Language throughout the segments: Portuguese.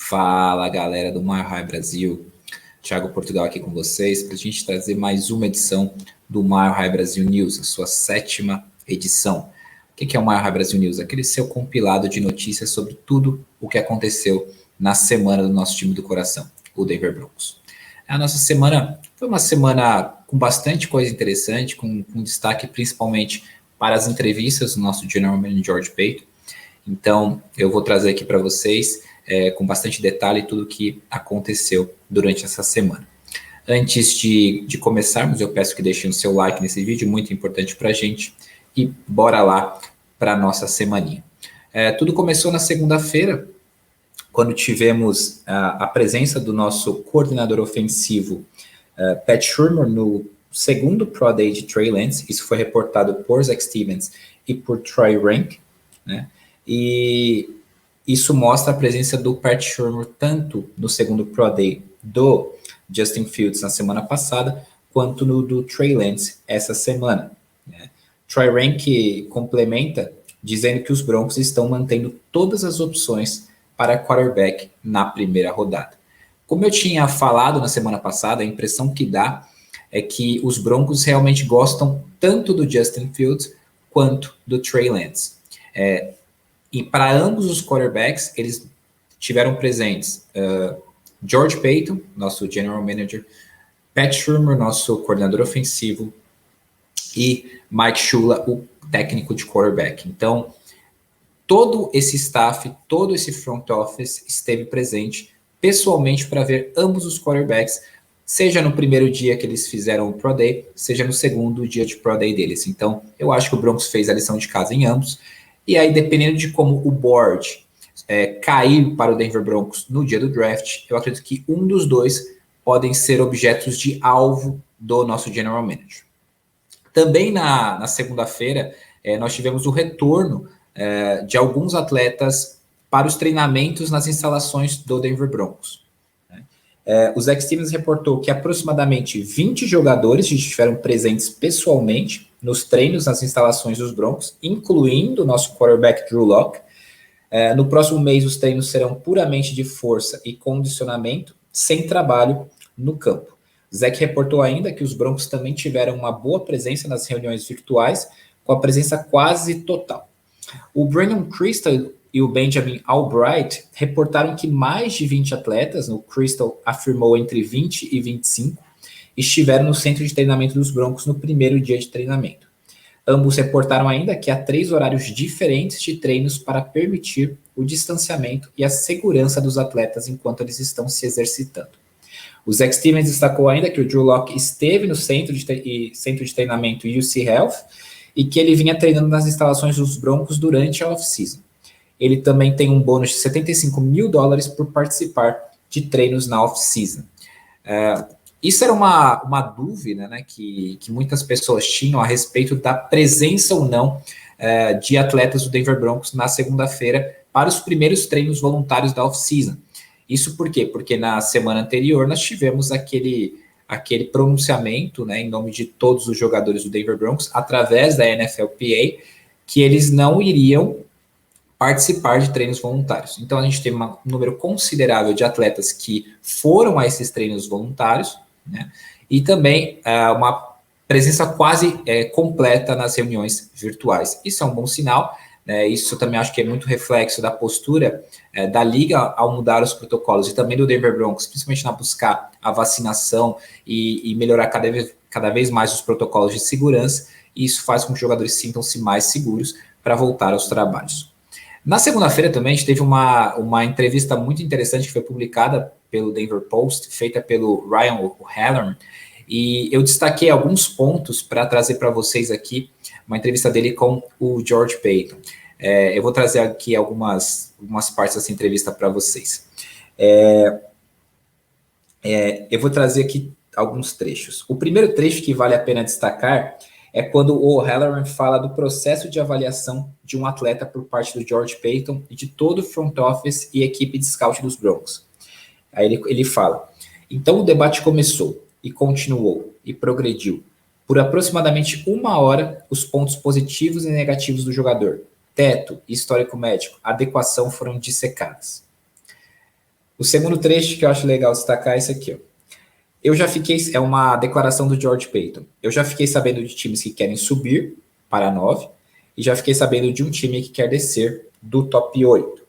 Fala, galera do Mile High Brasil. Thiago Portugal aqui com vocês para a gente trazer mais uma edição do Mile High Brasil News, a sua 7ª edição. O que é o Mile High Brasil News? Aquele seu compilado de notícias sobre tudo o que aconteceu na semana do nosso time do coração, o Denver Broncos. A nossa semana foi uma semana com bastante coisa interessante, com destaque principalmente para as entrevistas do nosso General Manager George Paton. Então, eu vou trazer aqui para vocês, com bastante detalhe, tudo o que aconteceu durante essa semana. Antes de começarmos, eu peço que deixem o seu like nesse vídeo, muito importante para a gente, e bora lá para a nossa semaninha. Tudo começou na segunda-feira, quando tivemos a presença do nosso coordenador ofensivo, Pat Shurmur, no segundo Pro Day de Trey Lance. Isso foi reportado por Zach Stevens e por Troy Renck, né? E isso mostra a presença do Pat Shurmur tanto no segundo Pro Day do Justin Fields na semana passada, quanto no do Trey Lance essa semana, né? Troy Renck complementa dizendo que os Broncos estão mantendo todas as opções para quarterback na primeira rodada. Como eu tinha falado na semana passada, a impressão que dá é que os Broncos realmente gostam tanto do Justin Fields quanto do Trey Lance. E para ambos os quarterbacks, eles tiveram presentes George Paton, nosso General Manager, Pat Shurmur, nosso coordenador ofensivo, e Mike Shula, o técnico de quarterback. Então, todo esse staff, todo esse front office esteve presente pessoalmente para ver ambos os quarterbacks, seja no primeiro dia que eles fizeram o Pro Day, seja no segundo dia de Pro Day deles. Então, eu acho que o Broncos fez a lição de casa em ambos. E aí, dependendo de como o board cair para o Denver Broncos no dia do draft, eu acredito que um dos dois podem ser objetos de alvo do nosso General Manager. Também na segunda-feira, nós tivemos o retorno de alguns atletas para os treinamentos nas instalações do Denver Broncos. O Zach Stevens reportou que aproximadamente 20 jogadores estiveram presentes pessoalmente nos treinos nas instalações dos Broncos, incluindo o nosso quarterback Drew Lock. No próximo mês, os treinos serão puramente de força e condicionamento, sem trabalho no campo. Zach reportou ainda que os Broncos também tiveram uma boa presença nas reuniões virtuais, com a presença quase total. O Brandon Crystal e o Benjamin Albright reportaram que mais de 20 atletas, o Crystal afirmou entre 20 e 25, estiveram no centro de treinamento dos Broncos no primeiro dia de treinamento. Ambos reportaram ainda que há 3 horários diferentes de treinos para permitir o distanciamento e a segurança dos atletas enquanto eles estão se exercitando. O Zach Stevens destacou ainda que o Drew Lock esteve no centro de treinamento UC Health e que ele vinha treinando nas instalações dos Broncos durante a off-season. Ele também tem um bônus de $75 mil por participar de treinos na off-season. Isso era uma dúvida, né, que muitas pessoas tinham a respeito da presença ou não de atletas do Denver Broncos na segunda-feira para os primeiros treinos voluntários da off-season. Isso por quê? Porque na semana anterior nós tivemos aquele pronunciamento, né, em nome de todos os jogadores do Denver Broncos, através da NFLPA, que eles não iriam participar de treinos voluntários. Então a gente teve um número considerável de atletas que foram a esses treinos voluntários, né, e também uma presença quase completa nas reuniões virtuais. Isso é um bom sinal, né? Isso eu também acho que é muito reflexo da postura da liga ao mudar os protocolos e também do Denver Broncos, principalmente na buscar a vacinação e melhorar cada vez mais os protocolos de segurança, e isso faz com que os jogadores sintam-se mais seguros para voltar aos trabalhos. Na segunda-feira também a gente teve uma entrevista muito interessante que foi publicada pelo Denver Post, feita pelo Ryan O'Halloran, e eu destaquei alguns pontos para trazer para vocês aqui uma entrevista dele com o George Paton. Eu vou trazer aqui algumas partes dessa entrevista para vocês. Eu vou trazer aqui alguns trechos. O primeiro trecho que vale a pena destacar é quando o O'Halloran fala do processo de avaliação de um atleta por parte do George Paton e de todo o front office e equipe de scout dos Broncos. Aí ele fala: então o debate começou e continuou e progrediu. Por aproximadamente 1 hora, os pontos positivos e negativos do jogador, teto, histórico médico, adequação foram dissecadas. O segundo trecho que eu acho legal destacar é esse aqui, ó. É uma declaração do George Paton. Eu já fiquei sabendo de times que querem subir para 9 e já fiquei sabendo de um time que quer descer do top 8.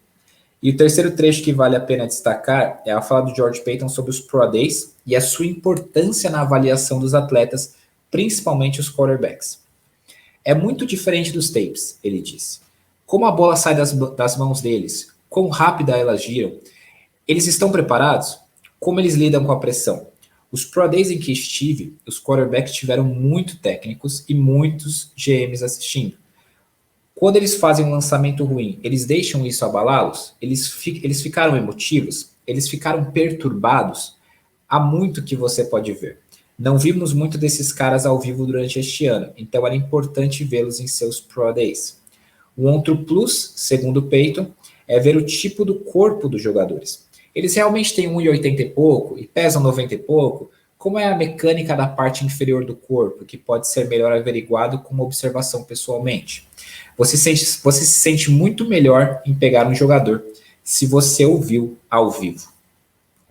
E o terceiro trecho que vale a pena destacar é a fala do George Paton sobre os Pro Days e a sua importância na avaliação dos atletas, principalmente os quarterbacks. É muito diferente dos tapes, ele disse. Como a bola sai das mãos deles, quão rápida elas giram, eles estão preparados? Como eles lidam com a pressão? Os Pro Days em que estive, os quarterbacks tiveram muito técnicos e muitos GMs assistindo. Quando eles fazem um lançamento ruim, eles deixam isso abalá-los? Eles ficaram emotivos? Eles ficaram perturbados? Há muito que você pode ver. Não vimos muito desses caras ao vivo durante este ano, então era importante vê-los em seus Pro Days. Um outro plus, segundo o Peyton, é ver o tipo do corpo dos jogadores. Eles realmente têm 1,80 e pouco e pesam 90 e pouco? Como é a mecânica da parte inferior do corpo, que pode ser melhor averiguado com uma observação pessoalmente? Você se sente muito melhor em pegar um jogador se você o viu ao vivo.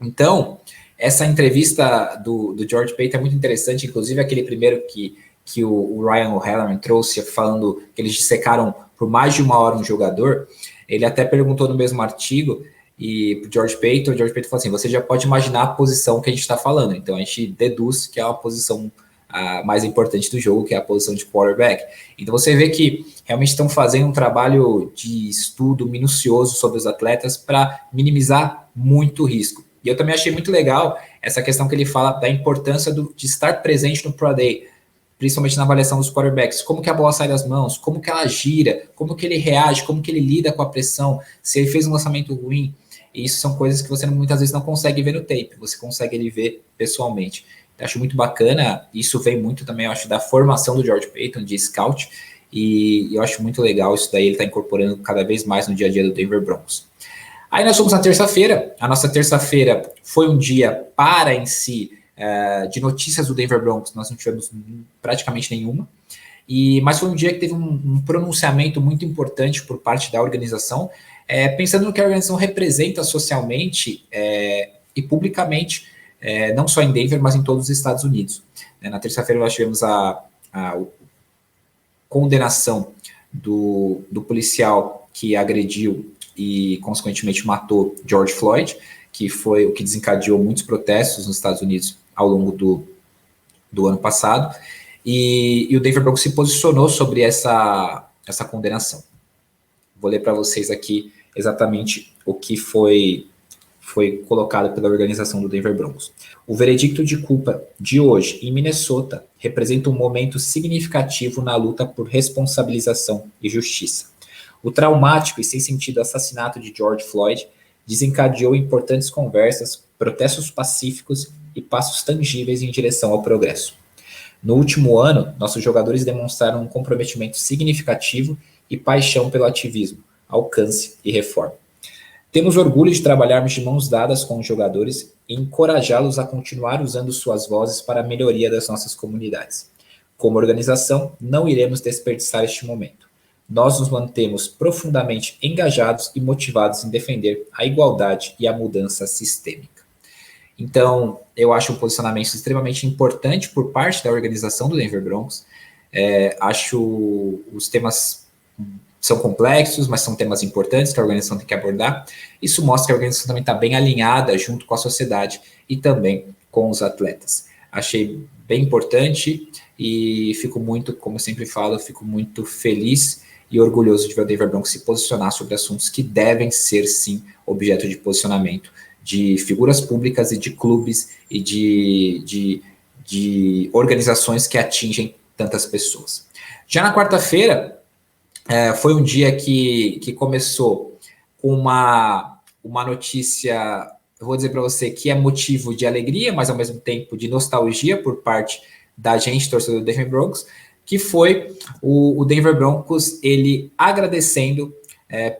Então, essa entrevista do George Paton é muito interessante, inclusive aquele primeiro que o Ryan O'Halloran trouxe, falando que eles dissecaram por mais de uma hora um jogador. Ele até perguntou no mesmo artigo, e para o George Paton falou assim, você já pode imaginar a posição que a gente está falando, então a gente deduz que é a posição mais importante do jogo, que é a posição de quarterback. Então você vê que realmente estão fazendo um trabalho de estudo minucioso sobre os atletas para minimizar muito o risco. E eu também achei muito legal essa questão que ele fala da importância de estar presente no Pro Day, principalmente na avaliação dos quarterbacks, como que a bola sai das mãos, como que ela gira, como que ele reage, como que ele lida com a pressão, se ele fez um lançamento ruim. E isso são coisas que você muitas vezes não consegue ver no tape, você consegue ele ver pessoalmente. Eu acho muito bacana, isso vem muito também, eu acho, da formação do George Paton, de scout, e eu acho muito legal isso daí, ele está incorporando cada vez mais no dia a dia do Denver Broncos. Aí nós fomos na terça-feira, a nossa terça-feira foi um dia para em si, de notícias do Denver Broncos, nós não tivemos praticamente nenhuma, mas foi um dia que teve um pronunciamento muito importante por parte da organização, pensando no que a organização representa socialmente e publicamente, não só em Denver, mas em todos os Estados Unidos. Na terça-feira nós tivemos a condenação do policial que agrediu e, consequentemente, matou George Floyd, que foi o que desencadeou muitos protestos nos Estados Unidos ao longo do ano passado, e o Denver Broncos se posicionou sobre essa condenação. Vou ler para vocês aqui exatamente o que foi colocado pela organização do Denver Broncos. O veredicto de culpa de hoje em Minnesota representa um momento significativo na luta por responsabilização e justiça. O traumático e sem sentido assassinato de George Floyd desencadeou importantes conversas, protestos pacíficos e passos tangíveis em direção ao progresso. No último ano, nossos jogadores demonstraram um comprometimento significativo e paixão pelo ativismo, alcance e reforma. Temos orgulho de trabalharmos de mãos dadas com os jogadores e encorajá-los a continuar usando suas vozes para a melhoria das nossas comunidades. Como organização, não iremos desperdiçar este momento. Nós nos mantemos profundamente engajados e motivados em defender a igualdade e a mudança sistêmica. Então, eu acho um posicionamento extremamente importante por parte da organização do Denver Broncos. Acho os temas são complexos, mas são temas importantes que a organização tem que abordar. Isso mostra que a organização também está bem alinhada junto com a sociedade e também com os atletas. Achei bem importante e fico muito, como eu sempre falo, fico muito feliz e orgulhoso de ver o Denver Broncos se posicionar sobre assuntos que devem ser, sim, objeto de posicionamento de figuras públicas e de clubes e de organizações que atingem tantas pessoas. Já na quarta-feira, foi um dia que começou com uma notícia, eu vou dizer para você, que é motivo de alegria, mas ao mesmo tempo de nostalgia por parte da gente, torcedor do Denver Broncos, que foi o Denver Broncos, ele agradecendo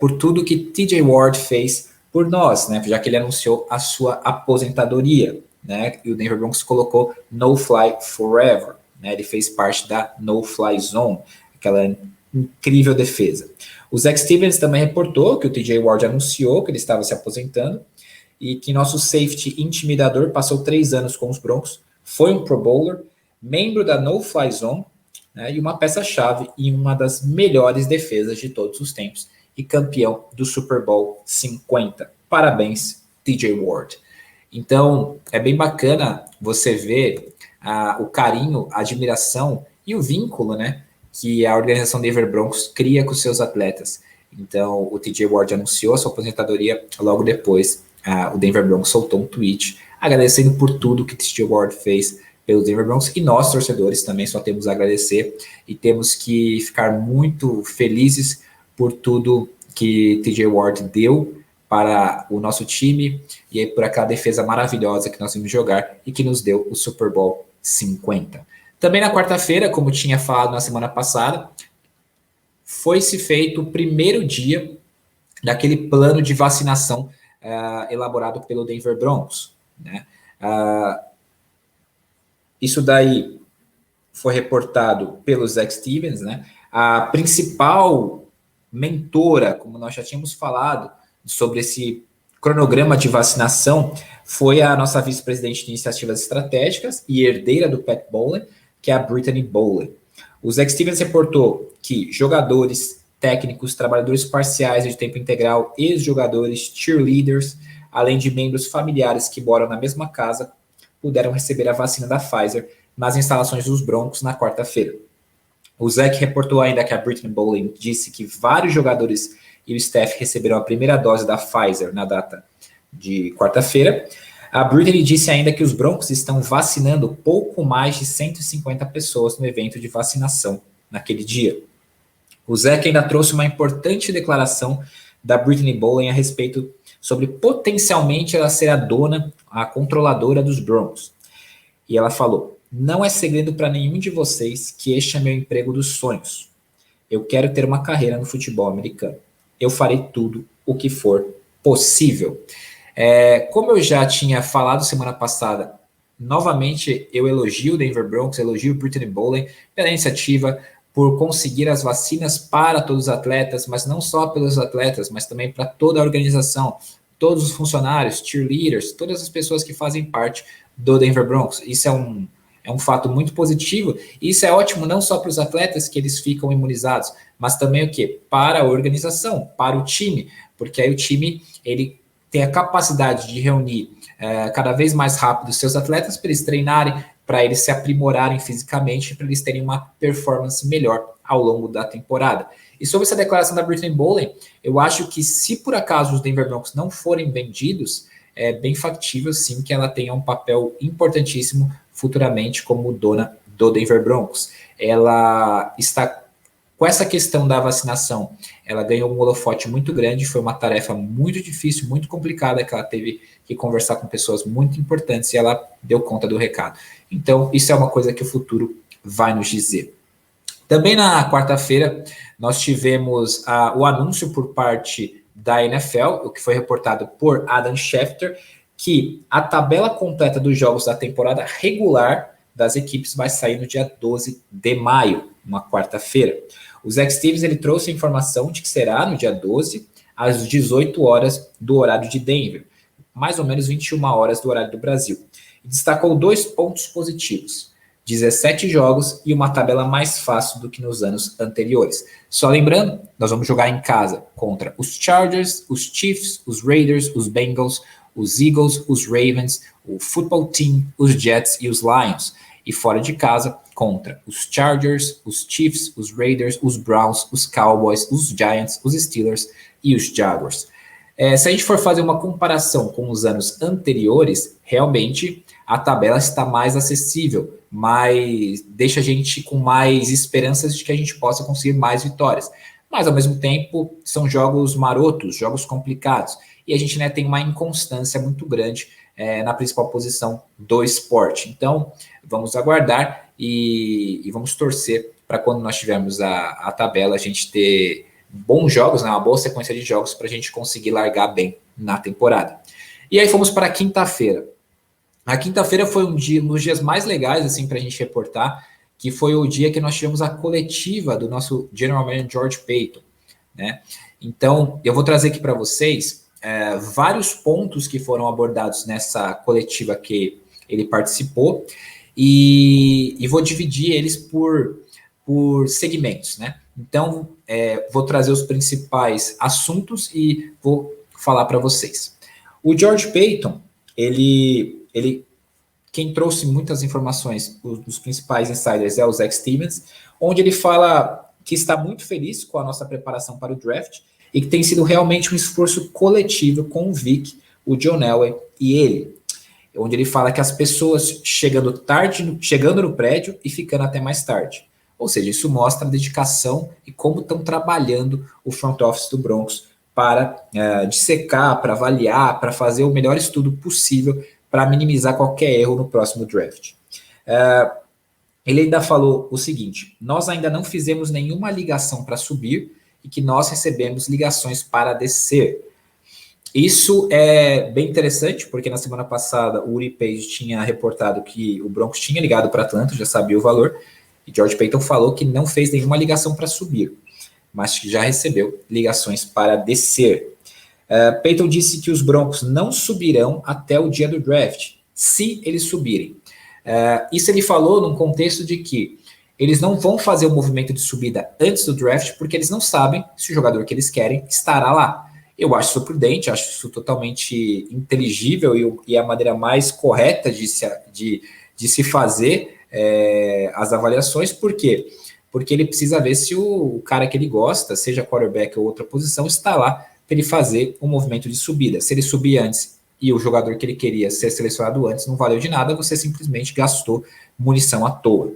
por tudo que TJ Ward fez por nós, né, já que ele anunciou a sua aposentadoria, né, e o Denver Broncos colocou No Fly Forever, né, ele fez parte da No Fly Zone, aquela incrível defesa. O Zach Stevens também reportou que o TJ Ward anunciou que ele estava se aposentando, e que nosso safety intimidador passou 3 anos com os Broncos, foi um Pro Bowler, membro da No Fly Zone, né, e uma peça-chave em uma das melhores defesas de todos os tempos e campeão do Super Bowl 50. Parabéns, TJ Ward. Então, é bem bacana você ver o carinho, a admiração e o vínculo, né, que a organização Denver Broncos cria com seus atletas. Então, o TJ Ward anunciou a sua aposentadoria, logo depois o Denver Broncos soltou um tweet agradecendo por tudo que o TJ Ward fez pelos Denver Broncos, e nós, torcedores, também só temos a agradecer e temos que ficar muito felizes por tudo que TJ Ward deu para o nosso time e por aquela defesa maravilhosa que nós vimos jogar e que nos deu o Super Bowl 50. Também na quarta-feira, como tinha falado na semana passada, foi-se feito o primeiro dia daquele plano de vacinação elaborado pelo Denver Broncos, né? Isso daí foi reportado pelo Zach Stevens, né? A principal mentora, como nós já tínhamos falado, sobre esse cronograma de vacinação, foi a nossa vice-presidente de iniciativas estratégicas e herdeira do Pat Bowlen, que é a Brittany Bowlen. O Zach Stevens reportou que jogadores, técnicos, trabalhadores parciais de tempo integral, ex-jogadores, cheerleaders, além de membros familiares que moram na mesma casa, puderam receber a vacina da Pfizer nas instalações dos Broncos na quarta-feira. O Zach reportou ainda que a Brittany Bowlen disse que vários jogadores e o staff receberam a primeira dose da Pfizer na data de quarta-feira. A Brittany disse ainda que os Broncos estão vacinando pouco mais de 150 pessoas no evento de vacinação naquele dia. O Zach ainda trouxe uma importante declaração da Brittany Bowlen a respeito sobre potencialmente ela ser a dona, a controladora dos Broncos. E ela falou: não é segredo para nenhum de vocês que este é meu emprego dos sonhos. Eu quero ter uma carreira no futebol americano. Eu farei tudo o que for possível. Como eu já tinha falado semana passada, novamente eu elogio o Denver Broncos, elogio o Brittany Bowlen pela iniciativa, por conseguir as vacinas para todos os atletas, mas não só pelos atletas, mas também para toda a organização, todos os funcionários, cheerleaders, todas as pessoas que fazem parte do Denver Broncos. Isso é um fato muito positivo, e isso é ótimo não só para os atletas, que eles ficam imunizados, mas também o quê? Para a organização, para o time, porque aí o time ele tem a capacidade de reunir cada vez mais rápido seus atletas para eles treinarem, para eles se aprimorarem fisicamente, para eles terem uma performance melhor ao longo da temporada. E sobre essa declaração da Brittany Bowlen, eu acho que se por acaso os Denver Broncos não forem vendidos, é bem factível sim que ela tenha um papel importantíssimo futuramente como dona do Denver Broncos. Ela está com essa questão da vacinação, ela ganhou um holofote muito grande, foi uma tarefa muito difícil, muito complicada, que ela teve que conversar com pessoas muito importantes e ela deu conta do recado. Então, isso é uma coisa que o futuro vai nos dizer. Também na quarta-feira, nós tivemos o anúncio por parte da NFL, o que foi reportado por Adam Schefter, que a tabela completa dos jogos da temporada regular das equipes vai sair no dia 12 de maio, uma quarta-feira. O Zach Stevens ele trouxe a informação de que será no dia 12, às 18 horas do horário de Denver, mais ou menos 21 horas do horário do Brasil. E destacou 2 pontos positivos: 17 jogos e uma tabela mais fácil do que nos anos anteriores. Só lembrando, nós vamos jogar em casa contra os Chargers, os Chiefs, os Raiders, os Bengals, os Eagles, os Ravens, o Football Team, os Jets e os Lions. E fora de casa, contra os Chargers, os Chiefs, os Raiders, os Browns, os Cowboys, os Giants, os Steelers e os Jaguars. Se a gente for fazer uma comparação com os anos anteriores, realmente a tabela está mais acessível, mas deixa a gente com mais esperanças de que a gente possa conseguir mais vitórias. Mas, ao mesmo tempo, são jogos marotos, jogos complicados, e a gente tem uma inconstância muito grande na principal posição do esporte. Então, vamos aguardar e vamos torcer para quando nós tivermos a tabela, a gente ter bons jogos, uma boa sequência de jogos para a gente conseguir largar bem na temporada. E aí fomos para a quinta-feira. A quinta-feira foi um dos dias mais legais assim, para a gente reportar, que foi o dia que nós tivemos a coletiva do nosso General Manager George Paton, né? Então, eu vou trazer aqui para vocês vários pontos que foram abordados nessa coletiva que ele participou e vou dividir eles por segmentos, né? Então, vou trazer os principais assuntos e vou falar para vocês. O George Paton, quem trouxe muitas informações dos principais insiders é o Zach Stevens, onde ele fala que está muito feliz com a nossa preparação para o draft e que tem sido realmente um esforço coletivo com o Vic, o John Elway e ele, onde ele fala que as pessoas chegando no prédio e ficando até mais tarde. Ou seja, isso mostra a dedicação e como estão trabalhando o front office do Broncos para dissecar, para avaliar, para fazer o melhor estudo possível para minimizar qualquer erro no próximo draft. Ele ainda falou o seguinte: nós ainda não fizemos nenhuma ligação para subir e que nós recebemos ligações para descer. Isso é bem interessante, porque na semana passada o Uri Page tinha reportado que o Broncos tinha ligado para Atlanta, já sabia o valor, e George Paton falou que não fez nenhuma ligação para subir, mas que já recebeu ligações para descer. Paton disse que os Broncos não subirão até o dia do draft, se eles subirem. Isso ele falou num contexto de que eles não vão fazer o movimento de subida antes do draft, porque eles não sabem se o jogador que eles querem estará lá. Eu acho isso prudente, acho isso totalmente inteligível e a maneira mais correta de se fazer as avaliações. Por quê? Porque ele precisa ver se o cara que ele gosta, seja quarterback ou outra posição, está lá para ele fazer um movimento de subida. Se ele subir antes e o jogador que ele queria ser selecionado antes não valeu de nada, você simplesmente gastou munição à toa.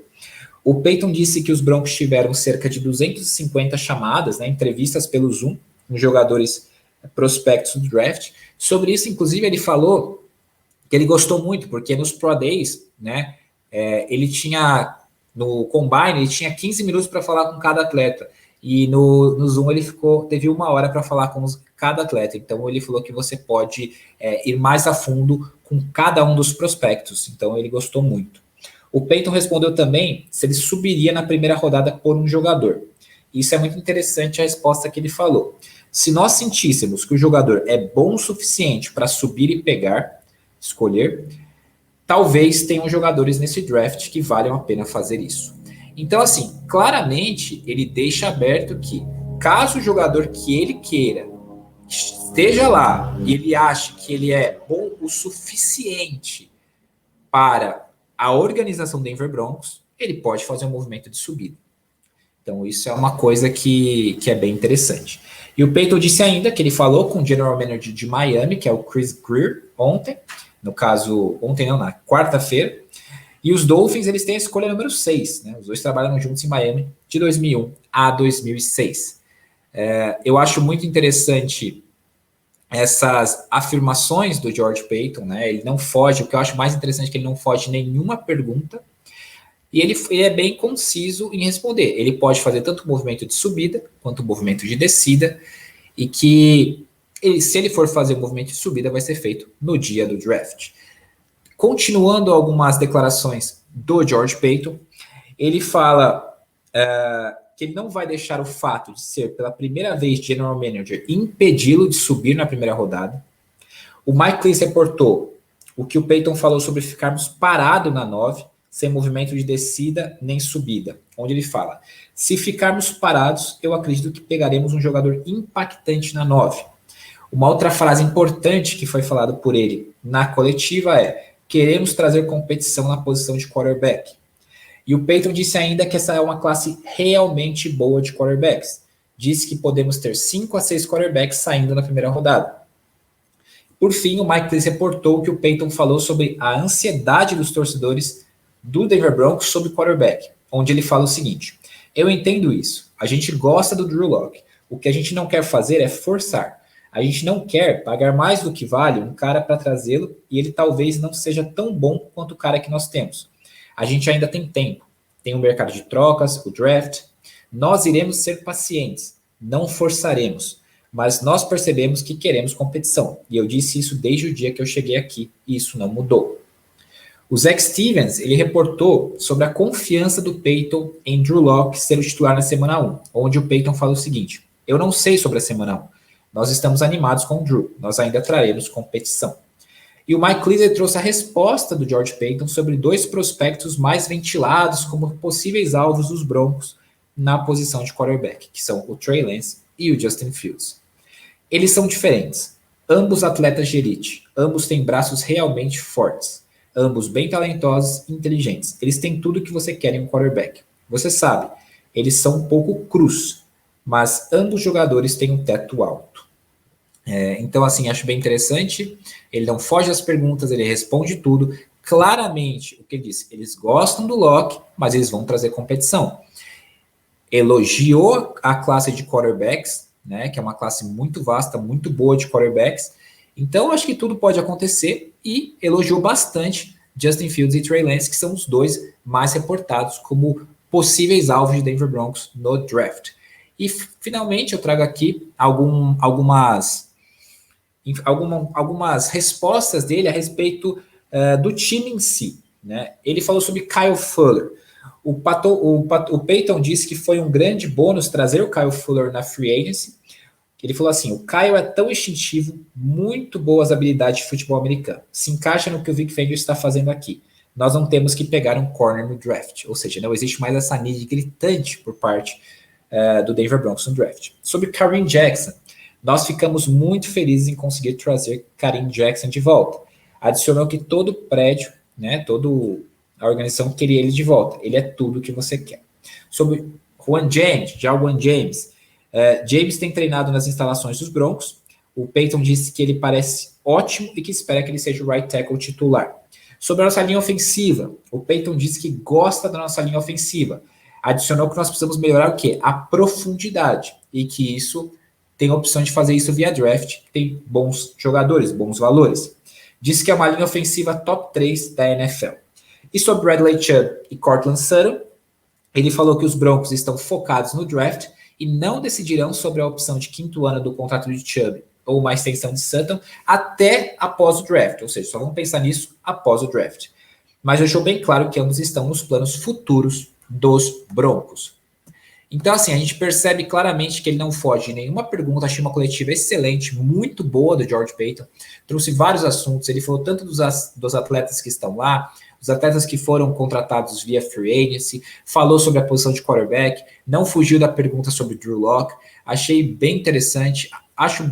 O Paton disse que os Broncos tiveram cerca de 250 chamadas, né, entrevistas pelo Zoom, com jogadores prospectos do draft. Sobre isso, inclusive, ele falou que ele gostou muito, porque nos Pro Days, né, ele tinha, no Combine, ele tinha 15 minutos para falar com cada atleta, e no Zoom ele teve 1 hora para falar com cada atleta. Então ele falou que você pode ir mais a fundo com cada um dos prospectos, então ele gostou muito. O Paton respondeu também se ele subiria na primeira rodada por um jogador. Isso é muito interessante a resposta que ele falou. Se nós sentíssemos que o jogador é bom o suficiente para subir e escolher, talvez tenham jogadores nesse draft que valham a pena fazer isso. Então, assim, claramente ele deixa aberto que, caso o jogador que ele queira esteja lá e ele ache que ele é bom o suficiente para a organização Denver Broncos, ele pode fazer um movimento de subida. Então, isso é uma coisa que é bem interessante. E o Paton disse ainda que ele falou com o General Manager de Miami, que é o Chris Grier, ontem. No caso, ontem não, na quarta-feira. E os Dolphins, eles têm a escolha número 6. Né? Os dois trabalham juntos em Miami de 2001 a 2006. Eu acho muito interessante essas afirmações do George Paton. Né? Ele não foge, o que eu acho mais interessante é que ele não foge nenhuma pergunta. E ele é bem conciso em responder. Ele pode fazer tanto o movimento de subida quanto o movimento de descida, e que se ele for fazer o movimento de subida, vai ser feito no dia do draft. Continuando algumas declarações do George Paton, ele fala que ele não vai deixar o fato de ser pela primeira vez General Manager impedi-lo de subir na primeira rodada. O Mike Cleese reportou o que o Paton falou sobre ficarmos parados na 9, sem movimento de descida nem subida, onde ele fala: se ficarmos parados, eu acredito que pegaremos um jogador impactante na 9. Uma outra frase importante que foi falada por ele na coletiva é: queremos trazer competição na posição de quarterback. E o Paton disse ainda que essa é uma classe realmente boa de quarterbacks. Disse que podemos ter 5 a 6 quarterbacks saindo na primeira rodada. Por fim, o Mike Cleese reportou que o Paton falou sobre a ansiedade dos torcedores do Denver Broncos sobre quarterback, onde ele fala o seguinte: eu entendo isso, a gente gosta do Drew Lock, o que a gente não quer fazer é forçar, a gente não quer pagar mais do que vale um cara para trazê-lo e ele talvez não seja tão bom quanto o cara que nós temos. A gente ainda tem tempo, tem o mercado de trocas, o draft, nós iremos ser pacientes, não forçaremos, mas nós percebemos que queremos competição, e eu disse isso desde o dia que eu cheguei aqui, e isso não mudou. O Zach Stevens, ele reportou sobre a confiança do Paton em Drew Lock ser o titular na semana 1, onde o Paton fala o seguinte: eu não sei sobre a semana 1, Nós estamos animados com o Drew, nós ainda traremos competição. E o Mike Cleaser trouxe a resposta do George Paton sobre 2 prospectos mais ventilados como possíveis alvos dos Broncos na posição de quarterback, que são o Trey Lance e o Justin Fields. Eles são diferentes, ambos atletas de elite, ambos têm braços realmente fortes, ambos bem talentosos e inteligentes. Eles têm tudo que você quer em um quarterback. Você sabe, eles são um pouco crus, mas ambos jogadores têm um teto alto. Então, assim, acho bem interessante. Ele não foge às perguntas, ele responde tudo. Claramente, o que ele disse, eles gostam do Locke, mas eles vão trazer competição. Elogiou a classe de quarterbacks, né, que é uma classe muito vasta, muito boa de quarterbacks. Então, acho que tudo pode acontecer e elogiou bastante Justin Fields e Trey Lance, que são os 2 mais reportados como possíveis alvos de Denver Broncos no draft. E, finalmente, eu trago aqui algumas respostas dele a respeito do time em si. Né? Ele falou sobre Kyle Fuller. O Peyton disse que foi um grande bônus trazer o Kyle Fuller na free agency. Ele falou assim, o Kyle é tão instintivo, muito boas habilidades de futebol americano. Se encaixa no que o Vic Fangio está fazendo aqui. Nós não temos que pegar um corner no draft. Ou seja, não existe mais essa need gritante por parte do Denver Broncos no draft. Sobre Kareem Jackson, nós ficamos muito felizes em conseguir trazer Kareem Jackson de volta. Adicionou que todo o prédio, né, toda a organização queria ele de volta. Ele é tudo o que você quer. Sobre Juan James, James tem treinado nas instalações dos Broncos. O Peyton disse que ele parece ótimo e que espera que ele seja o right tackle titular. Sobre a nossa linha ofensiva, o Peyton disse que gosta da nossa linha ofensiva. Adicionou que nós precisamos melhorar o quê? A profundidade. E que isso tem a opção de fazer isso via draft, tem bons jogadores, bons valores. Diz que é uma linha ofensiva top 3 da NFL. E sobre Bradley Chubb e Courtland Sutton, ele falou que os Broncos estão focados no draft e não decidirão sobre a opção de 5º ano do contrato de Chubb ou uma extensão de Sutton até após o draft, ou seja, só vão pensar nisso após o draft. Mas deixou bem claro que ambos estão nos planos futuros dos Broncos. Então, assim, a gente percebe claramente que ele não foge de nenhuma pergunta. Achei uma coletiva excelente, muito boa do George Paton. Trouxe vários assuntos. Ele falou tanto dos atletas que estão lá, os atletas que foram contratados via free agency, falou sobre a posição de quarterback, não fugiu da pergunta sobre Drew Lock. Achei bem interessante. Acho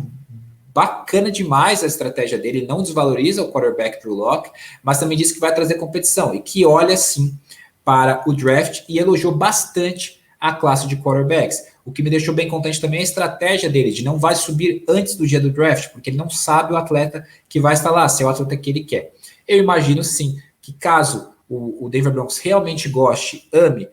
bacana demais a estratégia dele. Ele não desvaloriza o quarterback Drew Lock, mas também disse que vai trazer competição e que olha, sim, para o draft e elogiou bastante a classe de quarterbacks. O que me deixou bem contente também é a estratégia dele, de não vai subir antes do dia do draft, porque ele não sabe o atleta que vai estar lá, se é o atleta que ele quer. Eu imagino, sim, que caso o Denver Broncos realmente goste, ame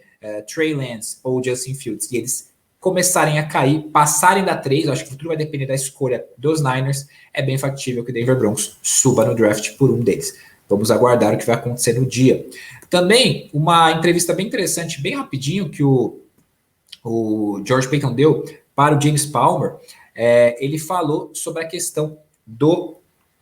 Trey Lance ou Justin Fields, e eles começarem a cair, passarem da 3, eu acho que o futuro vai depender da escolha dos Niners, é bem factível que o Denver Broncos suba no draft por um deles. Vamos aguardar o que vai acontecer no dia. Também, uma entrevista bem interessante, bem rapidinho, que o George Paton deu para o James Palmer. Ele falou sobre a questão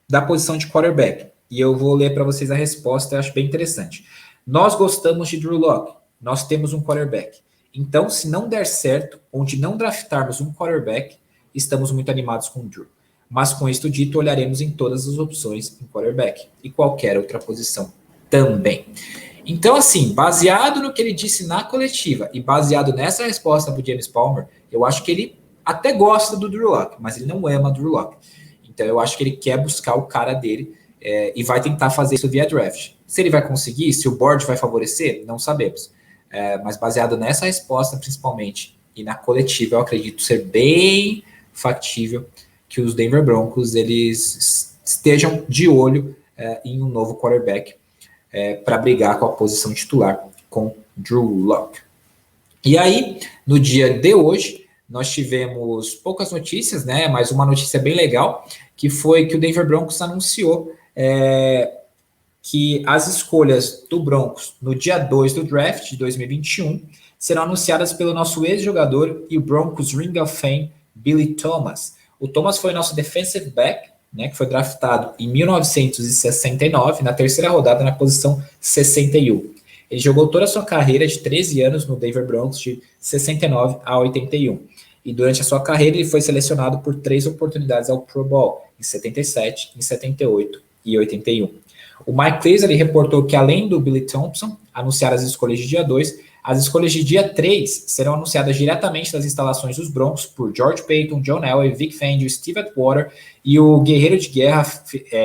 da posição de quarterback. E eu vou ler para vocês a resposta, eu acho bem interessante. Nós gostamos de Drew Lock, nós temos um quarterback. Então, se não der certo, onde não draftarmos um quarterback, estamos muito animados com o Drew. Mas com isto dito, olharemos em todas as opções em quarterback e qualquer outra posição também. Então, assim, baseado no que ele disse na coletiva e baseado nessa resposta para o James Palmer, eu acho que ele até gosta do Drew Lock, mas ele não ama o Drew Lock. Então, eu acho que ele quer buscar o cara dele e vai tentar fazer isso via draft. Se ele vai conseguir, se o board vai favorecer, não sabemos. Mas baseado nessa resposta, principalmente, e na coletiva, eu acredito ser bem factível que os Denver Broncos eles estejam de olho em um novo quarterback para brigar com a posição titular com Drew Lock. E aí, no dia de hoje, nós tivemos poucas notícias, né? Mas uma notícia bem legal, que foi que o Denver Broncos anunciou que as escolhas do Broncos no dia 2 do draft de 2021 serão anunciadas pelo nosso ex-jogador e o Broncos Ring of Fame, Billy Thomas. O Thomas foi nosso defensive back, né, que foi draftado em 1969, na terceira rodada, na posição 61. Ele jogou toda a sua carreira de 13 anos no Denver Broncos, de 69 a 81. e durante a sua carreira ele foi selecionado por 3 oportunidades ao Pro Bowl, em 77, em 78 e 81. O Mike Clears ele reportou que, além do Billy Thompson anunciar as escolhas de dia 2, as escolhas de dia 3 serão anunciadas diretamente das instalações dos Broncos por George Paton, John Elway, Vic Fangio, Steve Atwater e o guerreiro de guerra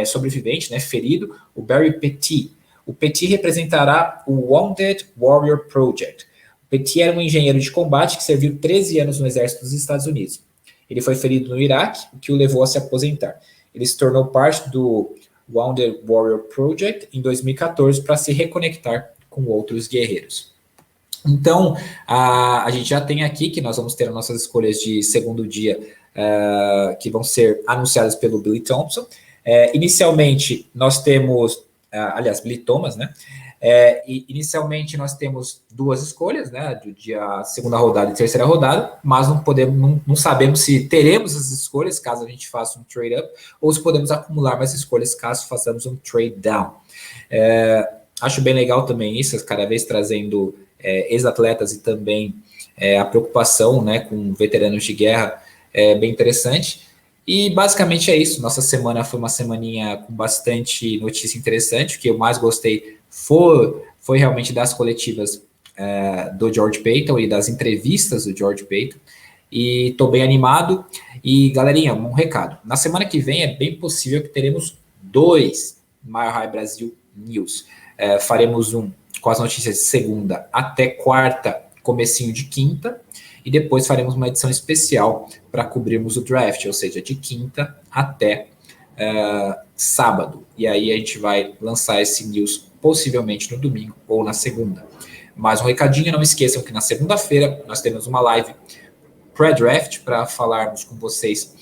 sobrevivente, né, ferido, o Barry Petit. O Petit representará o Wounded Warrior Project. O Petit era um engenheiro de combate que serviu 13 anos no exército dos Estados Unidos. Ele foi ferido no Iraque, o que o levou a se aposentar. Ele se tornou parte do Wounded Warrior Project em 2014 para se reconectar com outros guerreiros. Então, a gente já tem aqui que nós vamos ter as nossas escolhas de segundo dia que vão ser anunciadas pelo Billy Thompson. Inicialmente, nós temos, Billy Thomas, né? Inicialmente, nós temos 2 escolhas, né? Do dia segunda rodada e terceira rodada, mas não sabemos se teremos as escolhas caso a gente faça um trade up, ou se podemos acumular mais escolhas caso façamos um trade down. Acho bem legal também isso, cada vez trazendo ex-atletas e também a preocupação, né, com veteranos de guerra é bem interessante. E basicamente é isso. Nossa semana foi uma semaninha com bastante notícia interessante. O que eu mais gostei foi realmente das coletivas do George Paton e das entrevistas do George Paton. E estou bem animado. E galerinha, um recado. Na semana que vem é bem possível que teremos 2 Mile High Brasil News. Faremos um com as notícias de segunda até quarta, comecinho de quinta, e depois faremos uma edição especial para cobrirmos o draft, ou seja, de quinta até sábado. E aí a gente vai lançar esse news possivelmente no domingo ou na segunda. Mais um recadinho, não esqueçam que na segunda-feira nós temos uma live pré-draft para falarmos com vocês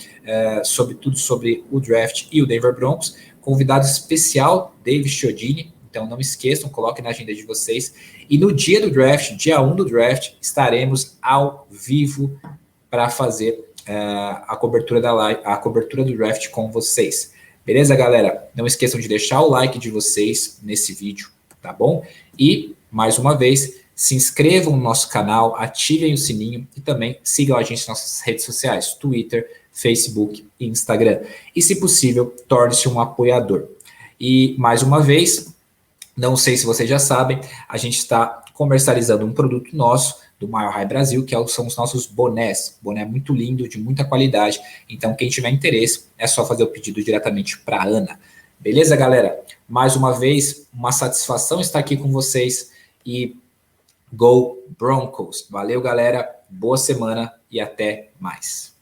sobre tudo sobre o draft e o Denver Broncos. Convidado especial, Dave Chiodini. Então, não esqueçam, coloquem na agenda de vocês. E no dia do draft, dia 1 do draft, estaremos ao vivo para fazer a cobertura do draft com vocês. Beleza, galera? Não esqueçam de deixar o like de vocês nesse vídeo, tá bom? E, mais uma vez, se inscrevam no nosso canal, ativem o sininho e também sigam a gente nas nossas redes sociais, Twitter, Facebook e Instagram. E, se possível, torne-se um apoiador. E, mais uma vez, não sei se vocês já sabem, a gente está comercializando um produto nosso, do Mile High Brasil, que são os nossos bonés. Boné muito lindo, de muita qualidade. Então, quem tiver interesse, é só fazer o pedido diretamente para a Ana. Beleza, galera? Mais uma vez, uma satisfação estar aqui com vocês. E Go Broncos! Valeu, galera. Boa semana e até mais.